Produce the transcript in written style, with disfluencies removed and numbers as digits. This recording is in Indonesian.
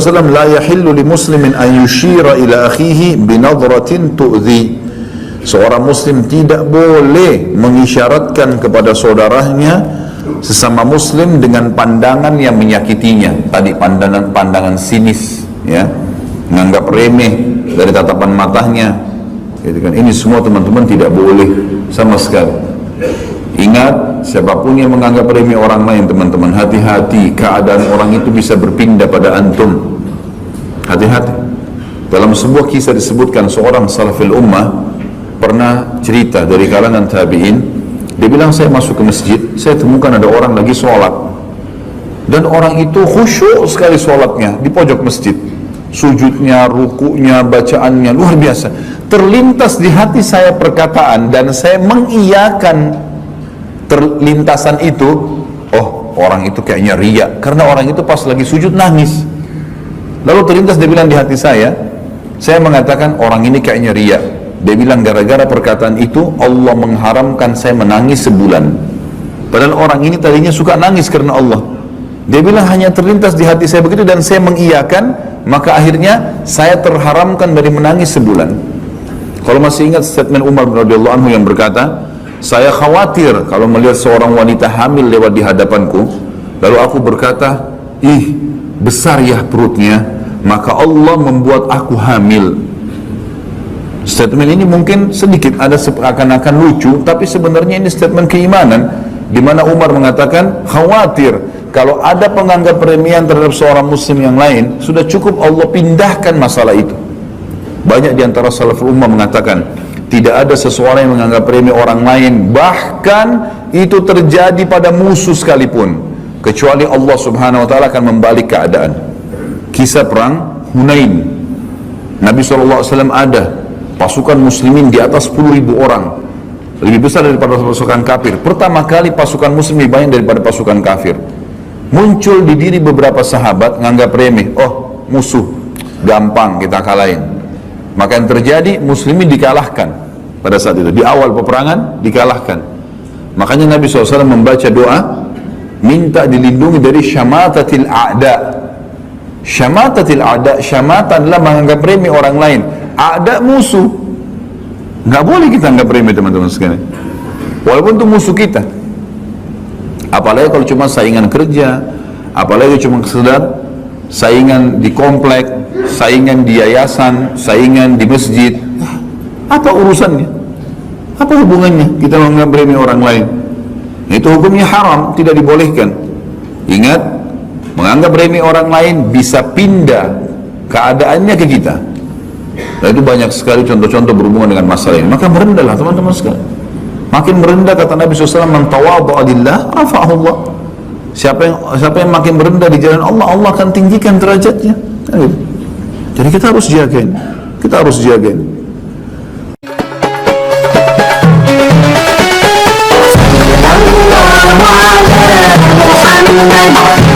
SAW, la yahillu li muslimin an yushira ila akhihi binadratin tu'zi. Seorang muslim tidak boleh mengisyaratkan kepada saudaranya sesama muslim dengan pandangan yang menyakitinya. Tadi pandangan sinis, ya, menganggap remeh dari tatapan matanya, gitu kan. Ini semua teman-teman tidak boleh sama sekali. Ingat, siapapun yang menganggap remeh orang lain, teman-teman, hati-hati, keadaan orang itu bisa berpindah pada antum. Hati-hati. Dalam sebuah kisah disebutkan seorang salafil ummah pernah cerita dari kalangan tabi'in. Dia bilang, saya masuk ke masjid, saya temukan ada orang lagi sholat, dan orang itu khusyuk sekali sholatnya di pojok masjid, sujudnya, rukunya, bacaannya luar biasa. Terlintas di hati saya perkataan, dan saya mengiyakan terlintasan itu, oh, orang itu kayaknya riya, karena orang itu pas lagi sujud nangis. Lalu terlintas, dia bilang di hati saya mengatakan orang ini kayaknya riya. Dia bilang, gara-gara perkataan itu Allah mengharamkan saya menangis sebulan. Padahal orang ini tadinya suka nangis karena Allah. Dia bilang hanya terlintas di hati saya begitu dan saya mengiyakan, maka akhirnya saya terharamkan dari menangis sebulan. Kalau masih ingat statement Umar radhiyallahu anhu yang berkata, saya khawatir kalau melihat seorang wanita hamil lewat di hadapanku, lalu aku berkata, ih, besar ya perutnya, maka Allah membuat aku hamil. Statement ini mungkin sedikit ada seakan-akan lucu, tapi sebenarnya ini statement keimanan, di mana Umar mengatakan khawatir kalau ada penganggap remeh terhadap seorang muslim yang lain, sudah cukup Allah pindahkan masalah itu. Banyak di antara salaful ummah mengatakan tidak ada seseorang yang menganggap remeh orang lain, bahkan itu terjadi pada musuh sekalipun, kecuali Allah subhanahu wa ta'ala akan membalik keadaan. Kisah perang Hunain, Nabi SAW ada pasukan muslimin di atas 10.000 orang, lebih besar daripada pasukan kafir. Pertama kali pasukan muslim lebih banyak daripada pasukan kafir. Muncul di diri beberapa sahabat nganggap remeh, oh musuh, gampang kita kalahin. Maka yang terjadi, muslimin dikalahkan pada saat itu, di awal peperangan dikalahkan. Makanya Nabi SAW membaca doa, minta dilindungi dari syamatatil a'da. Syamatatil a'da, syamata adalah menganggap remeh orang lain. Ada musuh, nggak boleh kita anggap remeh, teman-teman sekalian, walaupun itu musuh kita. Apalagi kalau cuma saingan kerja, apalagi cuma sekedar saingan di komplek, saingan di yayasan, saingan di masjid. Apa urusannya? Apa hubungannya kita menganggap remeh orang lain? Itu hukumnya haram, tidak dibolehkan. Ingat, menganggap remeh orang lain bisa pindah keadaannya ke kita. Nah, itu banyak sekali contoh-contoh berhubungan dengan masalah ini. Maka merendahlah teman-teman sekalian. Makin merendah, kata Nabi SAW, man tawadha'a lillah rafa'ahu Allah. Siapa yang makin merendah di jalan Allah, Allah akan tinggikan derajatnya. Jadi kita harus jagain. Kita harus jagain. Sallallahu alaihi wasallam.